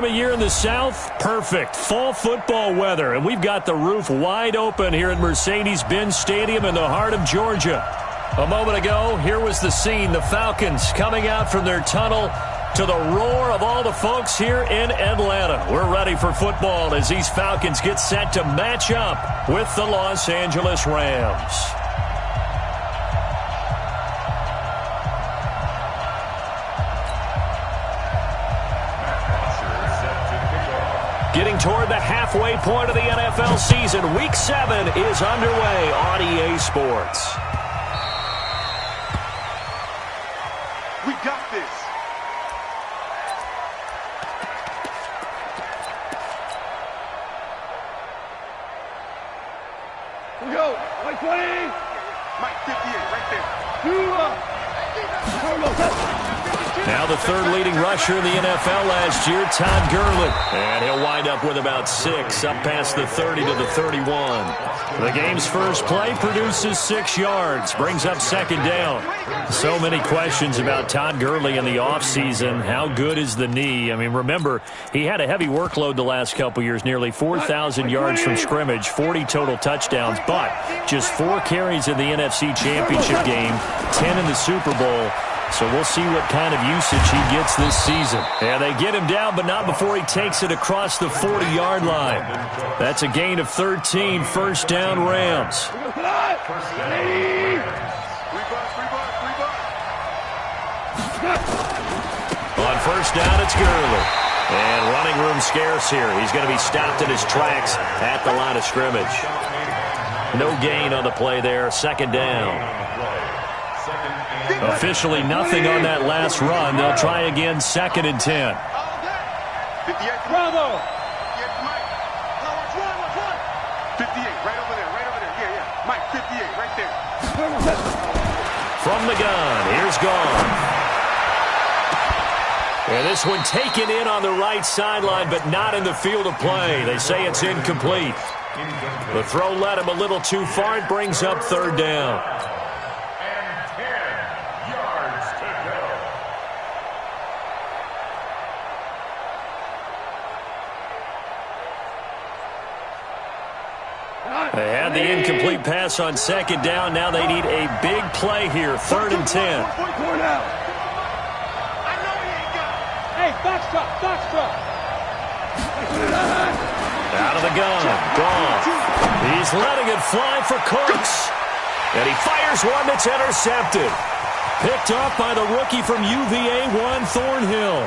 Here in the South, perfect fall football weather, and we've got the roof wide open here at Mercedes-Benz Stadium in the heart of Georgia. A moment ago, here was the scene, the Falcons coming out from their tunnel to the roar of all the folks here in Atlanta. We're ready for football as these Falcons get set to match up with the Los Angeles Rams. Getting toward the halfway point of the NFL season, Week 7 is underway on EA Sports. We got this. Here we go. Mike 20. Mike 58 right there. Now the third leading rusher in the NFL last year, Todd Gurley. And he'll wind up with about 6, up past the 30 to the 31. The game's first play produces 6 yards, brings up second down. So many questions about Todd Gurley in the offseason. How good is the knee? I mean, remember, he had a heavy workload the last couple years, nearly 4,000 yards from scrimmage, 40 total touchdowns, but just 4 carries in the NFC Championship game, 10 in the Super Bowl. So we'll see what kind of usage he gets this season. And they get him down, but not before he takes it across the 40-yard line. That's a gain of 13, first down Rams. On first down, it's Gurley. And running room scarce here. He's going to be stopped in his tracks at the line of scrimmage. No gain on the play there, second down. Officially nothing on that last run. They'll try again, second and 10. Bravo! 58, right over there, yeah. Mike, 58, right there. From the gun, here's gone. And this one taken in on the right sideline, but not in the field of play. They say it's incomplete. The throw led him a little too far. It brings up third down. They had the incomplete pass on second down. Now they need a big play here, third and 10. Hey, box truck. Out of the gun, gone. He's letting it fly for Cooks. And he fires one that's intercepted. Picked up by the rookie from UVA, Juan Thornhill.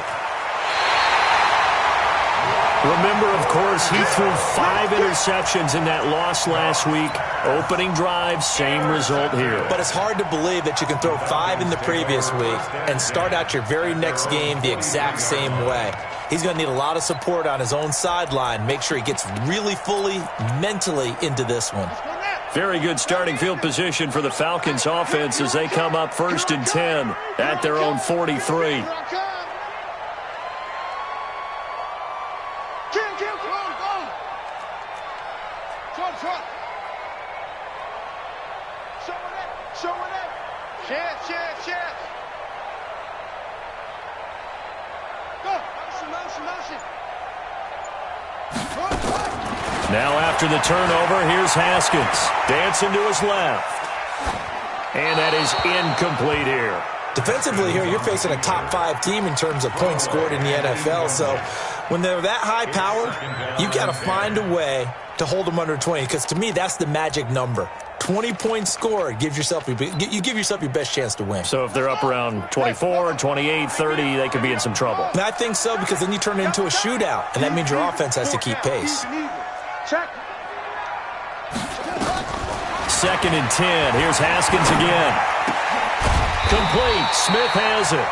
Remember, of course, he threw 5 interceptions in that loss last week. Opening drive, same result here. But it's hard to believe that you can throw 5 in the previous week and start out your very next game the exact same way. He's going to need a lot of support on his own sideline. Make sure he gets really fully, mentally into this one. Very good starting field position for the Falcons offense as they come up first and 10 at their own 43. Now after the turnover, here's Haskins. Dancing to his left. And that is incomplete here. Defensively here, you're facing a top 5 team in terms of points scored in the NFL. So when they're that high-powered, you've got to find a way to hold them under 20. Because to me, that's the magic number. 20 points scored, you give yourself your best chance to win. So if they're up around 24, 28, 30, they could be in some trouble. And I think so, because then you turn it into a shootout, and that means your offense has to keep pace. Second and 10. Here's Haskins again. Complete. Smith has it.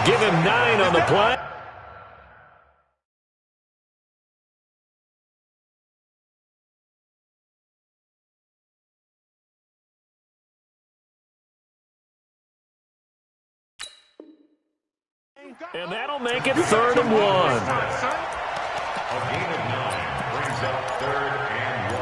Give him 9 on the play. And that'll make it third and 1. A gain of 9 brings up third and 1.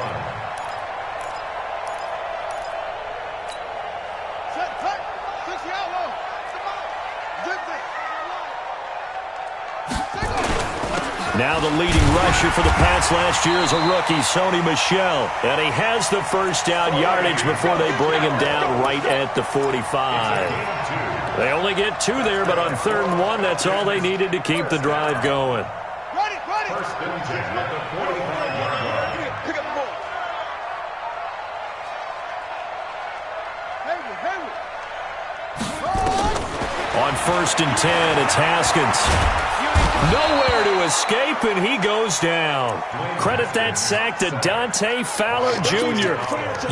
Now the leading rusher for the Pats last year is a rookie, Sony Michel. And he has the first down yardage before they bring him down right at the 45. They only get 2 there, but on 3rd and 1, that's all they needed to keep the drive going. First and 10 at the 45-yard line. Pick up the ball. On 1st and 10, it's Haskins. Nowhere to escape, and he goes down. Credit that sack to Dante Fowler Jr.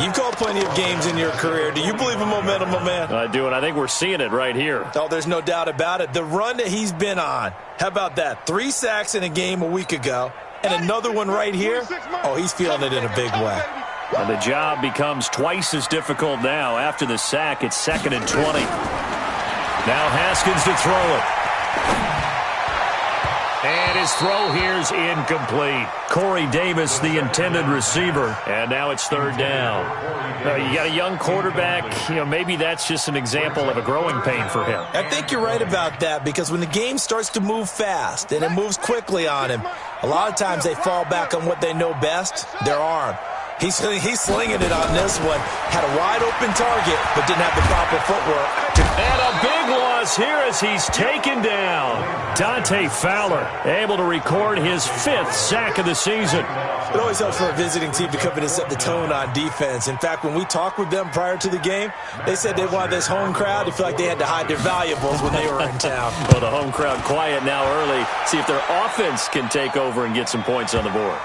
You've called plenty of games in your career. Do you believe in momentum, my man? I do, and I think we're seeing it right here. Oh, there's no doubt about it. The run that he's been on, how about that? 3 sacks in a game a week ago, and another one right here. Oh, he's feeling it in a big way. And the job becomes twice as difficult now. After the sack, it's 2nd and 20. Now Haskins to throw it. And his throw here's incomplete. Corey Davis, the intended receiver. And now it's 3rd down. You got a young quarterback. Maybe that's just an example of a growing pain for him. I think you're right about that, because when the game starts to move fast and it moves quickly on him, a lot of times they fall back on what they know best, their arm. He's slinging it on this one. Had a wide-open target, but didn't have the proper footwork. And a big loss here as he's taken down. Dante Fowler able to record his 5th sack of the season. It always helps for a visiting team to come in and set the tone on defense. In fact, when we talked with them prior to the game, they said they wanted this home crowd to feel like they had to hide their valuables when they were in town. Well, the home crowd quiet now early. See if their offense can take over and get some points on the board.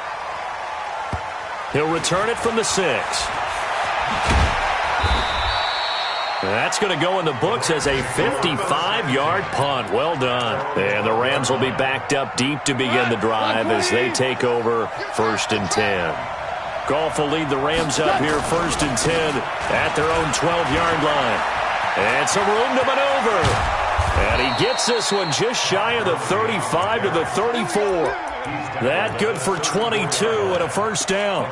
He'll return it from the 6. That's going to go in the books as a 55-yard punt. Well done. And the Rams will be backed up deep to begin the drive as they take over 1st and 10. Goff will lead the Rams up here 1st and 10 at their own 12-yard line. And some room to maneuver. And he gets this one just shy of the 35 to the 34. That good for 22 and a 1st down.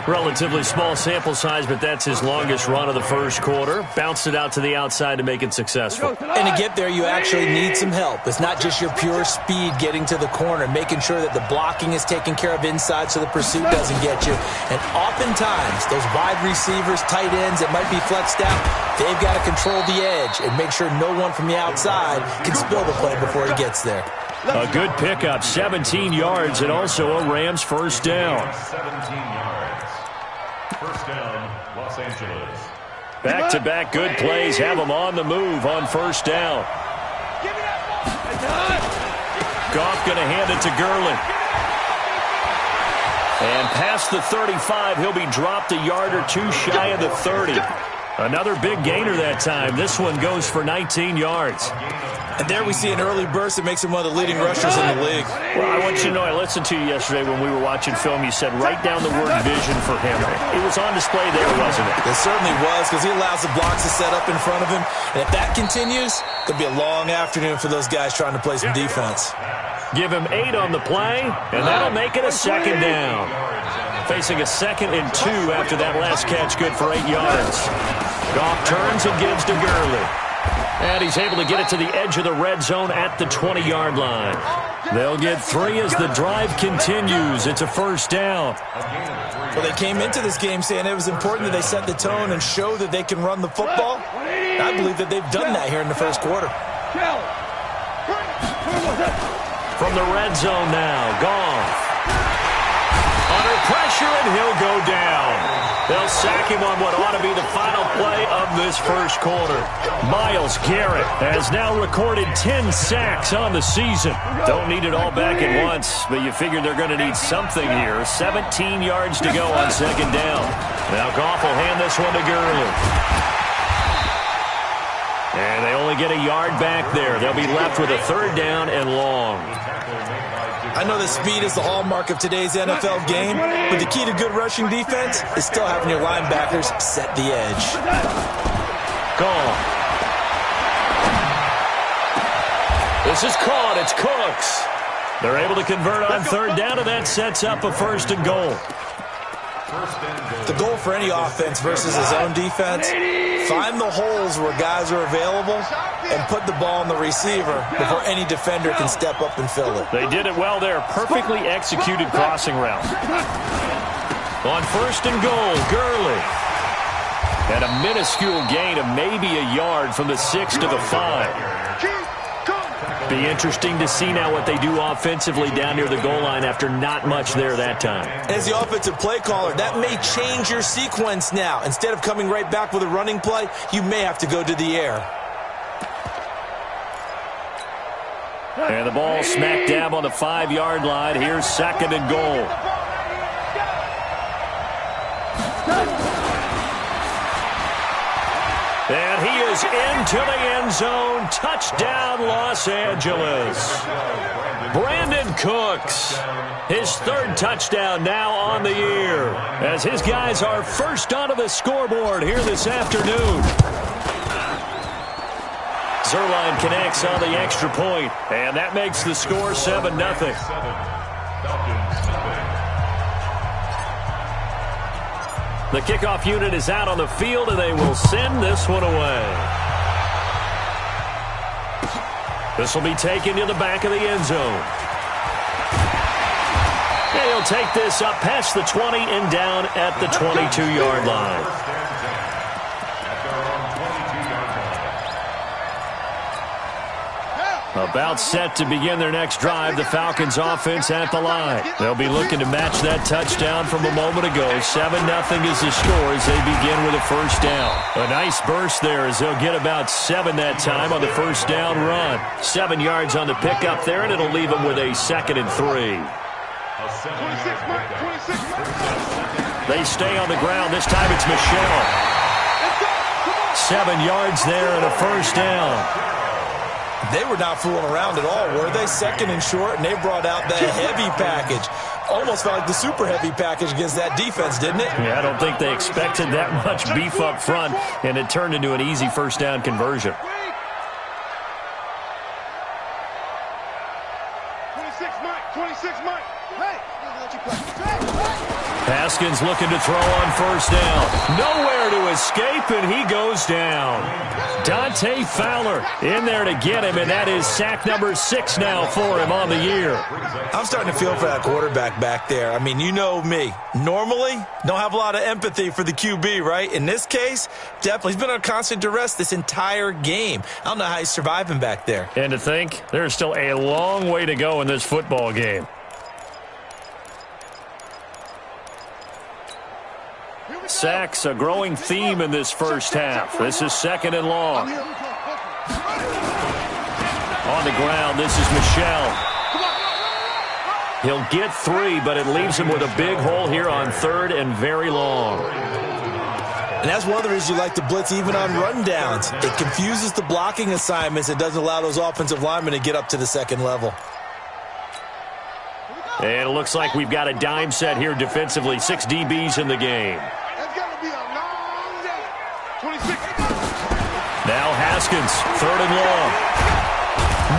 Relatively small sample size, but that's his longest run of the 1st quarter. Bounced it out to the outside to make it successful. And to get there, you actually need some help. It's not just your pure speed getting to the corner, making sure that the blocking is taken care of inside so the pursuit doesn't get you. And oftentimes, those wide receivers, tight ends that might be flexed out, they've got to control the edge and make sure no one from the outside can spill the play before he gets there. A good pickup, 17 yards, and also a Rams 1st down. 17 yards. 1st down, Los Angeles. Back-to-back good plays have them on the move on 1st down. Goff going to hand it to Gurley. And past the 35, he'll be dropped a yard or 2 shy of the 30. Another big gainer that time. This one goes for 19 yards. And there we see an early burst that makes him one of the leading rushers in the league. Well, I want you to know, I listened to you yesterday when we were watching film. You said write down the word vision for him. It was on display there, wasn't it? It certainly was, because he allows the blocks to set up in front of him. And if that continues, it'll be a long afternoon for those guys trying to play some defense. Give him 8 on the play, and that'll make it a 2nd down. Facing a 2nd and 2 after that last catch, good for 8 yards. Goff turns and gives to Gurley. And he's able to get it to the edge of the red zone at the 20-yard line. They'll get 3 as the drive continues. It's a 1st down. Well, they came into this game saying it was important that they set the tone and show that they can run the football. I believe that they've done that here in the 1st quarter. From the red zone now, Goff. Under pressure, and he'll go down. They'll sack him on what ought to be the final play of this 1st quarter. Myles Garrett has now recorded 10 sacks on the season. Don't need it all back at once, but you figure they're going to need something here. 17 yards to go on 2nd down. Now Goff will hand this one to Gurley. And they only get a yard back there. They'll be left with a 3rd down and long. I know that speed is the hallmark of today's NFL game, but the key to good rushing defense is still having your linebackers set the edge. Gone. This is caught. It's Cooks. They're able to convert on 3rd down, and that sets up a 1st and goal. The goal for any offense versus his own defense, find the holes where guys are available and put the ball on the receiver before any defender can step up and fill it. They did it well there. Perfectly executed crossing route. On 1st and goal, Gurley. And a minuscule gain of maybe a yard from the 6 to the 5. Be interesting to see now what they do offensively down near the goal line after not much there that time. As the offensive play caller, that may change your sequence now. Instead of coming right back with a running play, you may have to go to the air. And the ball smack dab on the 5-yard line. Here's 2nd and goal. And he is into the end zone. Touchdown, Los Angeles. Brandon Cooks, his 3rd touchdown now on the year, as his guys are first onto the scoreboard here this afternoon. Zerline connects on the extra point, and that makes the score 7-0. The kickoff unit is out on the field, and they will send this one away. This will be taken to the back of the end zone. And he'll take this up past the 20 and down at the 22-yard line. About set to begin their next drive, the Falcons offense at the line. They'll be looking to match that touchdown from a moment ago. 7-0 is the score as they begin with a first down. A nice burst there as they'll get about 7 that time on the first down run. 7 yards on the pickup there, and it'll leave them with a 2nd and 3. They stay on the ground. This time it's Michelle. 7 yards there and a first down. They were not fooling around at all, were they? 2nd and short, and they brought out that heavy package. Almost felt like the super heavy package against that defense, didn't it? Yeah, I don't think they expected that much beef up front, and it turned into an easy first down conversion. 26, Mike. Hey, let you play. Haskins looking to throw on first down. Nowhere to escape, and he goes down. Dante Fowler in there to get him, and that is sack number 6 now for him on the year. I'm starting to feel for that quarterback back there. I mean, you know me. Normally, don't have a lot of empathy for the QB, right? In this case, definitely. He's been on constant duress this entire game. I don't know how he's surviving back there. And to think, there's still a long way to go in this football game. Sacks, a growing theme in this first half. This is 2nd and long. On the ground, this is Michelle. He'll get 3, but it leaves him with a big hole here on 3rd and very long. And that's one of the reasons you like to blitz even on rundowns. It confuses the blocking assignments. It doesn't allow those offensive linemen to get up to the 2nd level. And it looks like we've got a dime set here defensively. 6 DBs in the game. Now Haskins, 3rd and long.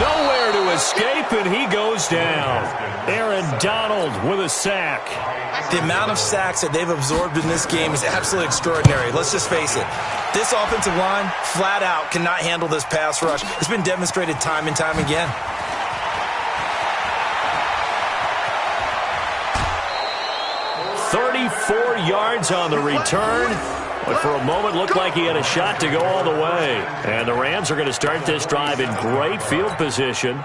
Nowhere to escape, and he goes down. Aaron Donald with a sack. The amount of sacks that they've absorbed in this game is absolutely extraordinary. Let's just face it. This offensive line, flat out, cannot handle this pass rush. It's been demonstrated time and time again. .34 yards on the return. But for a moment, looked like he had a shot to go all the way. And the Rams are going to start this drive in great field position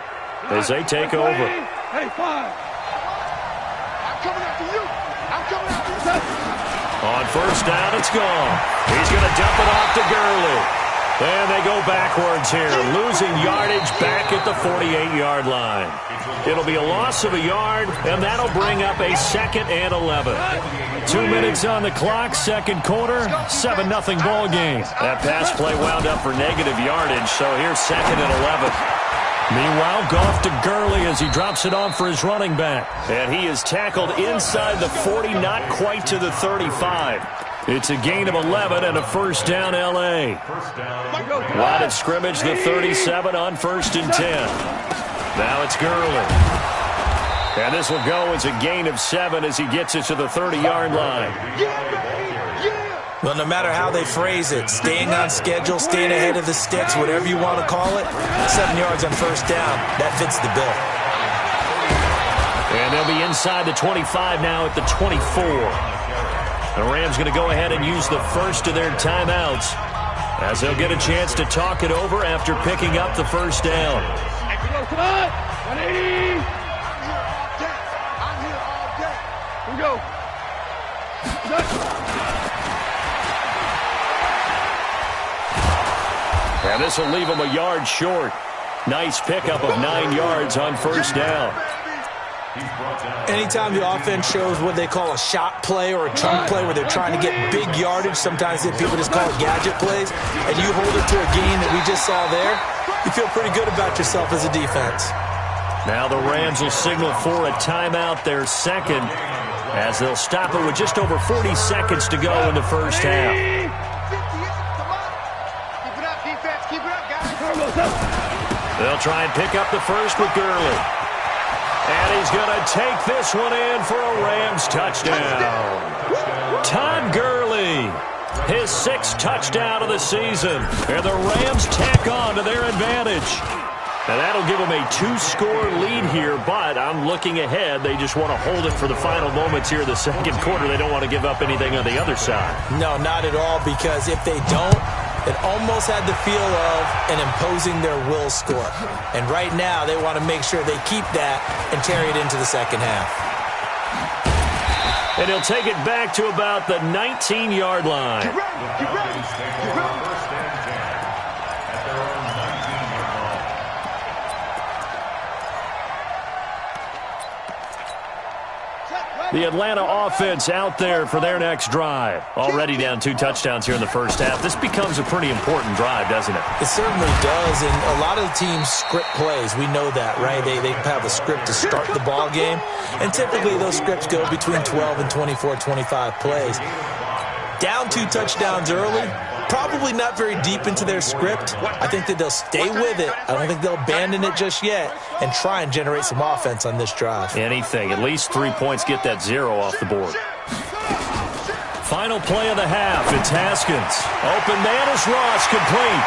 as they take over. Hey, 5. I'm coming after you. I'm coming after you. On first down, it's gone. He's going to dump it off to Gurley. And they go backwards here, losing yardage back at the 48-yard line. It'll be a loss of a yard, and that'll bring up a 2nd and 11. 2 minutes on the clock, 2nd quarter, 7-0 ball game. That pass play wound up for negative yardage, so here's 2nd and 11. Meanwhile, Goff to Gurley as he drops it off for his running back. And he is tackled inside the 40, not quite to the 35. It's a gain of 11 and a first down, L.A. Line of scrimmage, the 37 on 1st and 10. Now it's Gurley. And this will go as a gain of 7 as he gets it to the 30-yard line. Well, no matter how they phrase it, staying on schedule, staying ahead of the sticks, whatever you want to call it, 7 yards on first down, that fits the bill. And they'll be inside the 25 now at the 24. The Rams going to go ahead and use the first of their timeouts as they'll get a chance to talk it over after picking up the first down. Come on! 180! I'm here all day. Here we go. And this will leave them a yard short. Nice pickup of 9 yards on first down. Anytime the offense shows what they call a shot play or a chunk play where they're trying to get big yardage, sometimes people just call it gadget plays, and you hold it to a gain that we just saw there, you feel pretty good about yourself as a defense. Now the Rams will signal for a timeout, their second, as they'll stop it with just over 40 seconds to go in the first half. They'll try and pick up the first with Gurley. And he's going to take this one in for a Rams touchdown. Todd Gurley, his 6th touchdown of the season. And the Rams tack on to their advantage. Now that'll give them a 2-score lead here, but I'm looking ahead. They just want to hold it for the final moments here in the second quarter. They don't want to give up anything on the other side. No, not at all, because if they don't, it almost had the feel of an imposing their will score. And right now, they want to make sure they keep that and carry it into the second half. And he'll take it back to about the 19-yard line. Get ready, get ready, get ready. The Atlanta offense out there for their next drive. Already down 2 touchdowns here in the first half. This becomes a pretty important drive, doesn't it? It certainly does, and a lot of the teams script plays. We know that, right? They have a script to start the ball game, and typically those scripts go between 12 and 24, 25 plays. Down 2 touchdowns early, probably not very deep into their script. I think that they'll stay with it. I don't think they'll abandon it just yet and try and generate some offense on this drive. Anything. At least 3 points, get that 0 off the board. Final play of the half. It's Haskins. Open man is Ross, complete.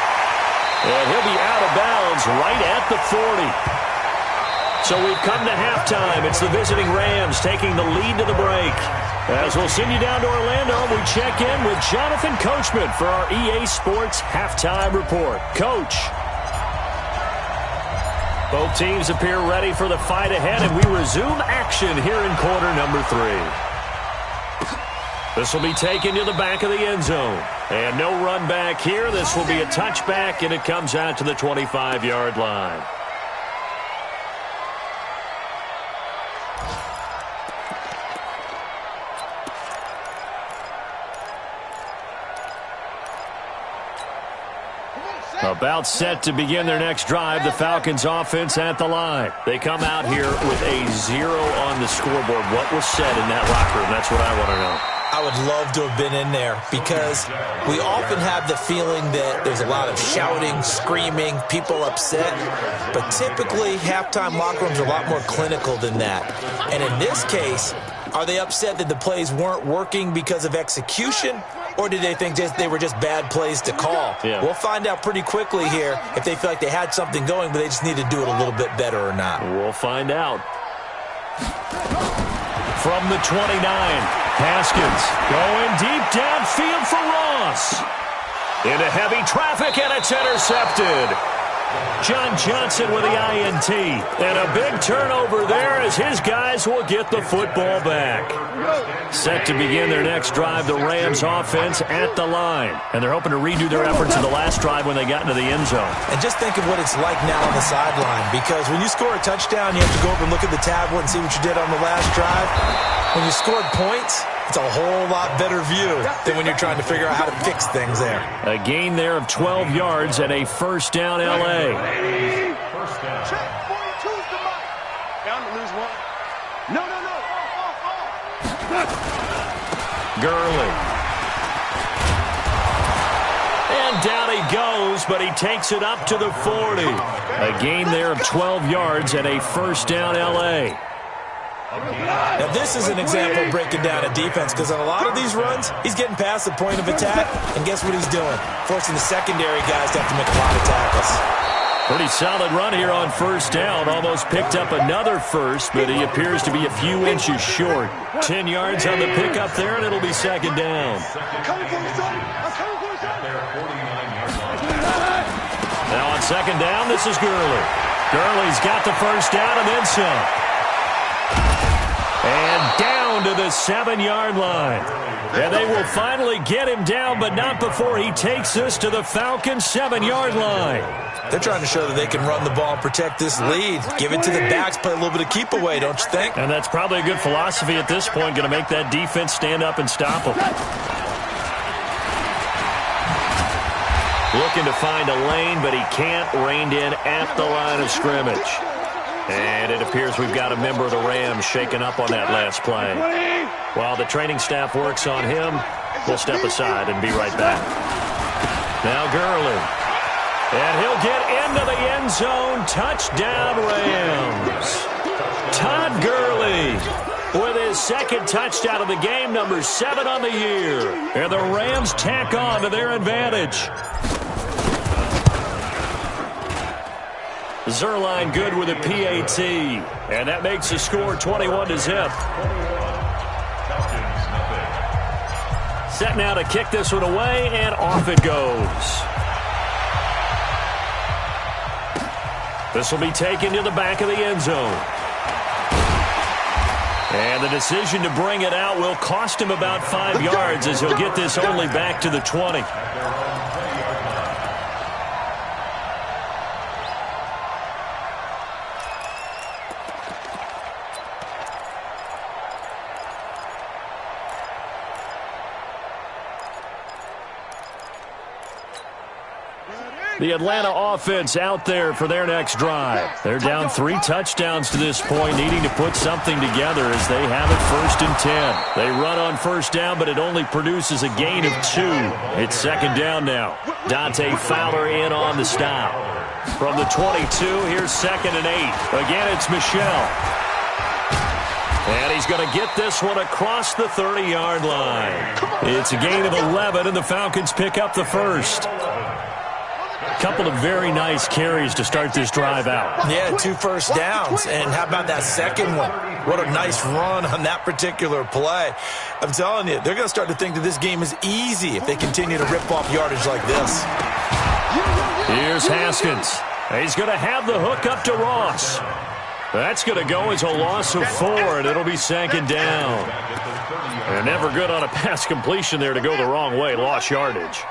And he'll be out of bounds right at the 40. So we've come to halftime. It's the visiting Rams taking the lead to the break. As we'll send you down to Orlando, we check in with Jonathan Coachman for our EA Sports Halftime Report. Coach. Both teams appear ready for the fight ahead, and we resume action here in quarter number 3. This will be taken to the back of the end zone. And no run back here. This will be a touchback, and it comes out to the 25-yard line. About set to begin their next drive, the Falcons offense at the line. They come out here with a 0 on the scoreboard. What was said in that locker room? That's what I want to know. I would love to have been in there because we often have the feeling that there's a lot of shouting, screaming, people upset. But typically, halftime locker rooms are a lot more clinical than that. And in this case, are they upset that the plays weren't working because of execution? Or did they think they were just bad plays to call? Yeah. We'll find out pretty quickly here if they feel like they had something going, but they just need to do it a little bit better or not. We'll find out. From the 29, Haskins going deep downfield for Ross. Into heavy traffic, and it's intercepted. John Johnson with the INT. And a big turnover there as his guys will get the football back. Set to begin their next drive, the Rams offense at the line. And they're hoping to redo their efforts in the last drive when they got into the end zone. And just think of what it's like now on the sideline, because when you score a touchdown, you have to go over and look at the tablet and see what you did on the last drive. When you scored points, it's a whole lot better view than when you're trying to figure out how to fix things there. A gain there of 12 yards and a first down L.A. First down. Check. 42's the mark. Down to lose 1. No. Gurley. And down he goes, but he takes it up to the 40. A gain there of 12 yards and a first down L.A. Now, this is an example of breaking down a defense because on a lot of these runs, he's getting past the point of attack, and guess what he's doing? Forcing the secondary guys to have to make a lot of tackles. Pretty solid run here on first down. Almost picked up another first, but he appears to be a few inches short. 10 yards on the pickup there, and it'll be second down. Now on second down, this is Gurley. Gurley's got the first down and then some. And down to the 7-yard line. And they will finally get him down, but not before he takes this to the Falcons' 7-yard line. They're trying to show that they can run the ball and protect this lead. Give it to the backs, play a little bit of keep away, don't you think? And that's probably a good philosophy at this point, going to make that defense stand up and stop them. Looking to find a lane, but he can't. Reined in at the line of scrimmage. And it appears we've got a member of the Rams shaken up on that last play. While the training staff works on him, we'll step aside and be right back. Now Gurley. And he'll get into the end zone. Touchdown, Rams. Todd Gurley with his second touchdown of the game, number 7 on the year. And the Rams tack on to their advantage. Zerline good with a PAT. And that makes the score 21-0. Set now to kick this one away, and off it goes. This will be taken to the back of the end zone. And the decision to bring it out will cost him about 5 yards as he'll get this only back to the 20. The Atlanta offense out there for their next drive. They're down 3 touchdowns to this point, needing to put something together as they have it 1st and 10. They run on first down, but it only produces a gain of 2. It's second down now. Dante Fowler in on the stop. From the 22, here's 2nd and 8. Again, it's Michel. And he's going to get this one across the 30-yard line. It's a gain of 11, and the Falcons pick up the first. Couple of very nice carries to start this drive out. Yeah, 2 first downs. And how about that second one? What a nice run on that particular play. I'm telling you, they're going to start to think that this game is easy if they continue to rip off yardage like this. Here's Haskins. He's going to have the hook up to Ross. That's going to go as a loss of 4, and it'll be second down. And never good on a pass completion there to go the wrong way. Lost yardage.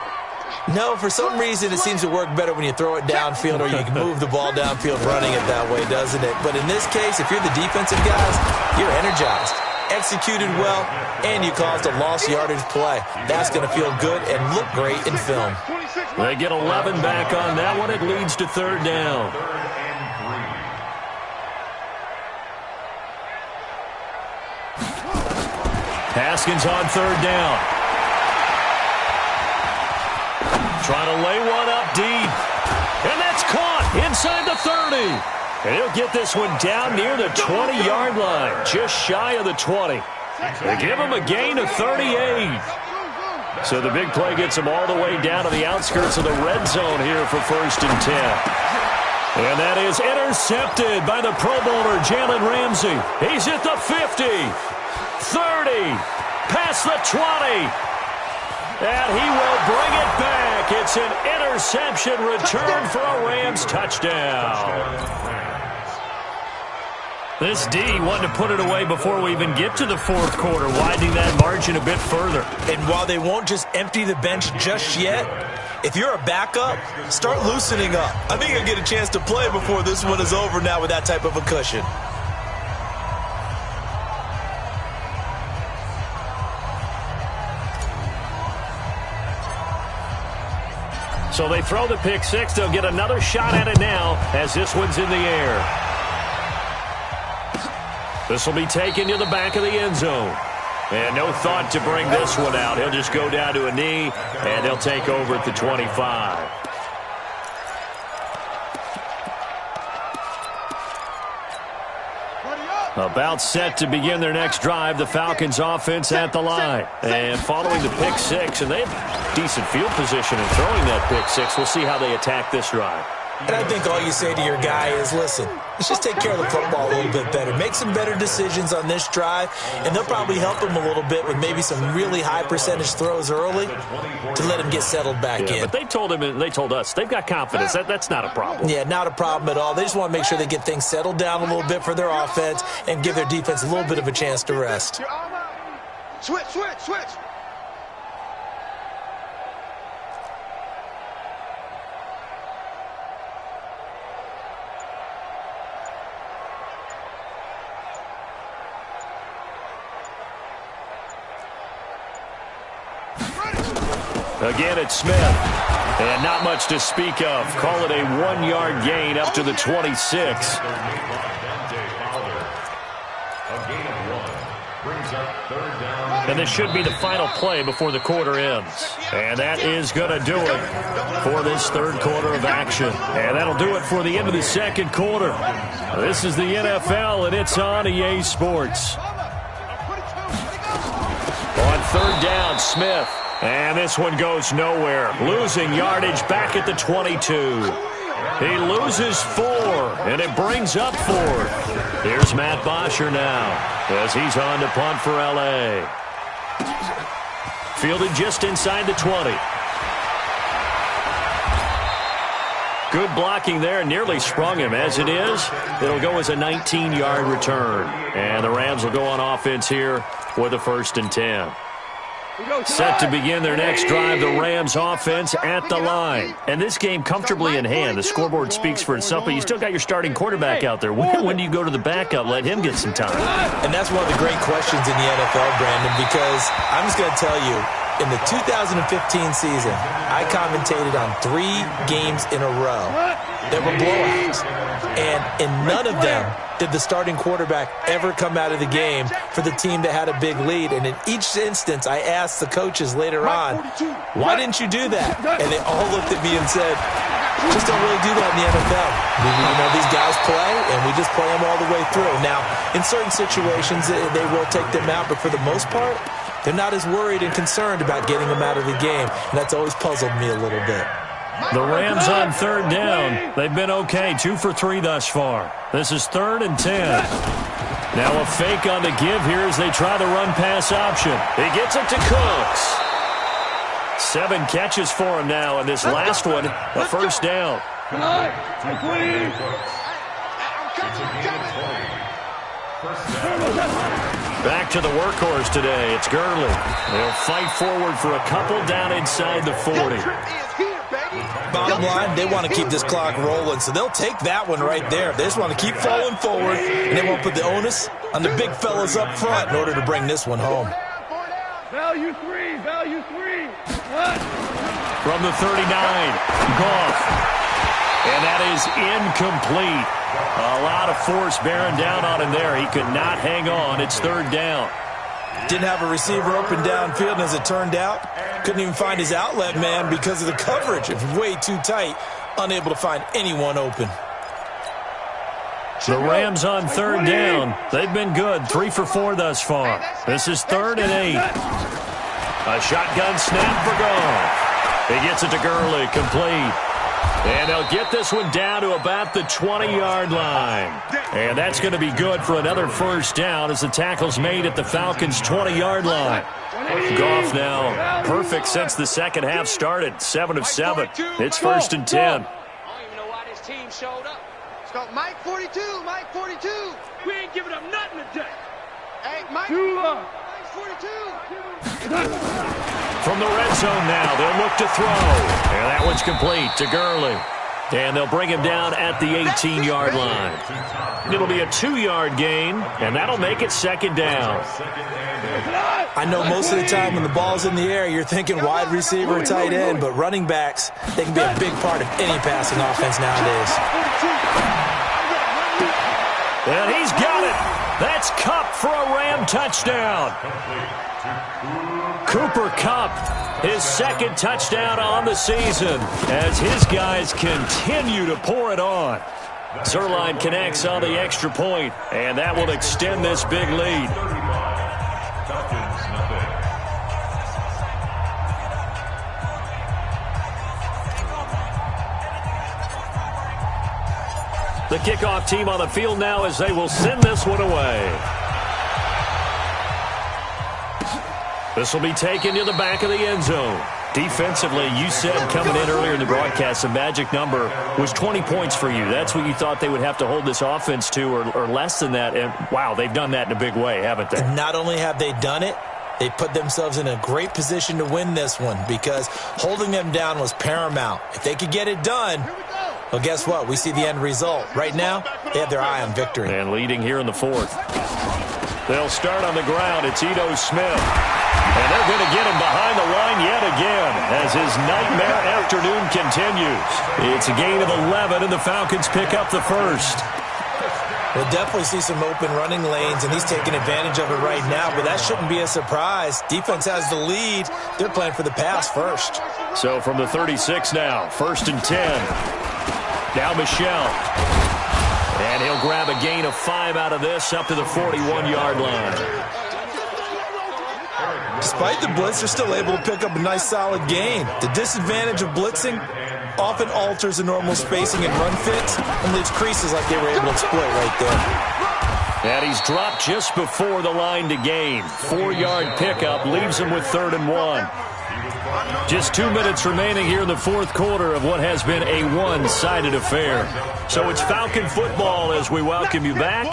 No, for some reason it seems to work better when you throw it downfield or you can move the ball downfield running it that way, doesn't it? But in this case, if you're the defensive guys, you're energized, executed well, and you caused a lost yardage play. That's going to feel good and look great in film. They get 11 back on that one. It leads to 3rd down. Haskins on 3rd down. Trying to lay one up deep. And that's caught inside the 30. And he'll get this one down near the 20-yard line, just shy of the 20. They give him a gain of 38. So the big play gets him all the way down to the outskirts of the red zone here for 1st and 10. And that is intercepted by the Pro Bowler, Jalen Ramsey. He's at the 50, 30, past the 20. And he will bring it back. It's an interception return for a Rams touchdown. This D wanted to put it away before we even get to the 4th quarter, widening that margin a bit further. And while they won't just empty the bench just yet, if you're a backup, start loosening up. I think you'll get a chance to play before this one is over now with that type of a cushion. So they throw the pick 6. They'll get another shot at it now as this one's in the air. This will be taken to the back of the end zone. And no thought to bring this one out. He'll just go down to a knee, and they'll take over at the 25. About set to begin their next drive, the Falcons offense at the line. And following the pick six, and they have decent field position in throwing that pick six. We'll see how they attack this drive. And I think all you say to your guy is, listen, let's just take care of the football a little bit better. Make some better decisions on this drive, and they'll probably help him a little bit with maybe some really high percentage throws early to let him get settled back in. But they told him and they told us they've got confidence. That's not a problem. Yeah, not a problem at all. They just want to make sure they get things settled down a little bit for their offense and give their defense a little bit of a chance to rest. Switch. Again, it's Smith. And not much to speak of. Call it a 1-yard gain up to the 26. And this should be the final play before the quarter ends. And that is going to do it for this third quarter of action. And that'll do it for the end of the second quarter. This is the NFL, and it's on EA Sports. On third down, Smith. And this one goes nowhere. Losing yardage back at the 22. He loses 4, and it brings up 4. Here's Matt Bosher now as he's on to punt for L.A. Fielded just inside the 20. Good blocking there. Nearly sprung him. As it is, it'll go as a 19-yard return. And the Rams will go on offense here with a 1st and 10. Set to begin their next drive, the Rams offense at the line. And this game comfortably in hand. The scoreboard speaks for itself, but you still got your starting quarterback out there. When do you go to the backup, let him get some time? And that's one of the great questions in the NFL, Brandon, because I'm just going to tell you, in the 2015 season, I commentated on 3 games in a row that were blowouts. And in none of them did the starting quarterback ever come out of the game for the team that had a big lead. And in each instance, I asked the coaches later on, why didn't you do that? And they all looked at me and said, just don't really do that in the NFL. These guys play, and we just play them all the way through. Now, in certain situations, they will take them out, but for the most part, they're not as worried and concerned about getting them out of the game. And that's always puzzled me a little bit. The Rams on third down. They've been okay, 2 for 3 thus far. This is 3rd and 10. Now a fake on the give here as they try the run-pass option. He gets it to Cooks. 7 catches for him now, and this last one, a first down. Back to the workhorse today. It's Gurley. They'll fight forward for a couple down inside the 40. Bottom line, they want to keep this clock rolling, so they'll take that one right there. They just want to keep falling forward, and they won't put the onus on the big fellas up front in order to bring this one home. Value 3. From the 39, Goff. And that is incomplete. A lot of force bearing down on him there. He could not hang on. It's 3rd down. Didn't have a receiver open downfield, and as it turned out, couldn't even find his outlet man because of the coverage. It was way too tight, unable to find anyone open. The Rams on 3rd down. They've been good, 3 for 4 thus far. This is 3rd and 8. A shotgun snap for Goff. He gets it to Gurley, complete. And they'll get this one down to about the 20-yard line. And that's going to be good for another first down as the tackle's made at the Falcons' 20-yard line. Goff now perfect since the second half started, 7 of 7. It's 1st and 10. I don't even know why this team showed up. It's called Mike 42. We ain't giving up nothing today. Hey, Mike 42. From the red zone now, they'll look to throw. And that one's complete to Gurley. And they'll bring him down at the 18-yard line. It'll be a 2-yard gain, and that'll make it 2nd down. I know most of the time when the ball's in the air, you're thinking wide receiver or tight end, but running backs, they can be a big part of any passing offense nowadays. And he's got it. That's Kupp for a Ram touchdown. Cooper Kupp, his 2nd touchdown on the season as his guys continue to pour it on. Zerline connects on the extra point, and that will extend this big lead. The kickoff team on the field now as they will send this one away. This will be taken to the back of the end zone. Defensively, you said coming in earlier in the broadcast, the magic number was 20 points for you. That's what you thought they would have to hold this offense to, or less than that. And, wow, they've done that in a big way, haven't they? Not only have they done it, they put themselves in a great position to win this one because holding them down was paramount. If they could get it done, well, guess what? We see the end result. Right now, they have their eye on victory. And leading here in the fourth. They'll start on the ground. It's Ito Smith. And they're going to get him behind the line yet again as his nightmare afternoon continues. It's a gain of 11, and the Falcons pick up the first. We'll definitely see some open running lanes, and he's taking advantage of it right now, but that shouldn't be a surprise. Defense has the lead. They're playing for the pass first. So from the 36 now, 1st and 10. Now Michel. And he'll grab a gain of 5 out of this up to the 41-yard line. Despite the blitz, they're still able to pick up a nice solid gain. The disadvantage of blitzing often alters the normal spacing and run fits and leaves creases like they were able to exploit right there. And he's dropped just before the line to gain. 4-yard pickup leaves him with 3rd and 1. Just 2 minutes remaining here in the fourth quarter of what has been a one-sided affair. So it's Falcon football as we welcome you back.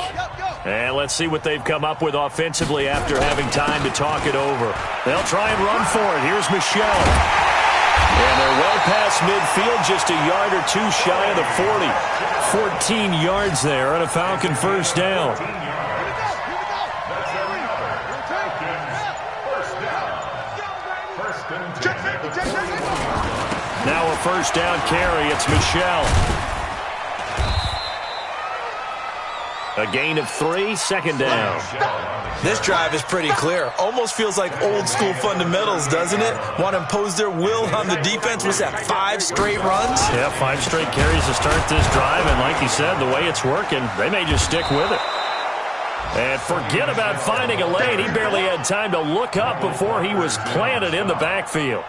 And let's see what they've come up with offensively after having time to talk it over. They'll try and run for it. Here's Michel. And they're well past midfield, just a yard or two shy of the 40. 14 yards there and a Falcon first down. Now a first down carry. It's Michel. A gain of 3, 2nd down. This drive is pretty clear. Almost feels like old school fundamentals, doesn't it? Want to impose their will on the defense. Was that 5 straight runs? Yeah, 5 straight carries to start this drive. And like you said, the way it's working, they may just stick with it. And forget about finding a lane. He barely had time to look up before he was planted in the backfield.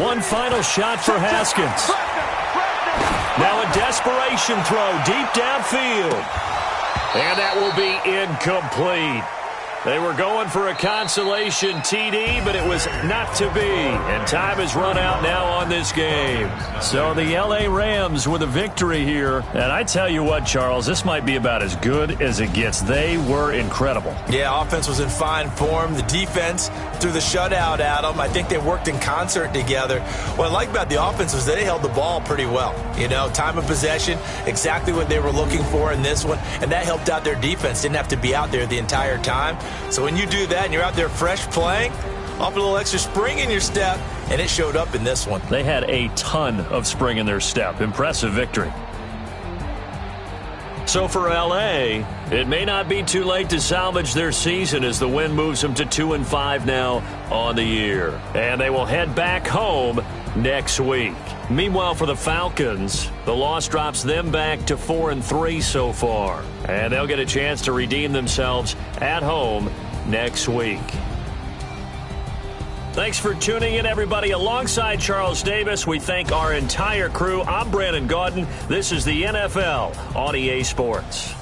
One final shot for Haskins. Now a desperation throw deep downfield. And that will be incomplete. They were going for a consolation TD, but it was not to be. And time has run out now on this game. So the L.A. Rams with a victory here. And I tell you what, Charles, this might be about as good as it gets. They were incredible. Yeah, offense was in fine form. The defense threw the shutout at them. I think they worked in concert together. What I like about the offense was they held the ball pretty well. You know, time of possession, exactly what they were looking for in this one. And that helped out their defense. Didn't have to be out there the entire time. So when you do that and you're out there fresh playing, off a little extra spring in your step, and it showed up in this one. They had a ton of spring in their step. Impressive victory. So for L.A., it may not be too late to salvage their season as the win moves them to 2-5 now on the year. And they will head back home next week. Meanwhile, for the Falcons, the loss drops them back to 4-3 so far. And they'll get a chance to redeem themselves at home next week. Thanks for tuning in, everybody. Alongside Charles Davis, we thank our entire crew. I'm Brandon Gaudin. This is the NFL on EA Sports.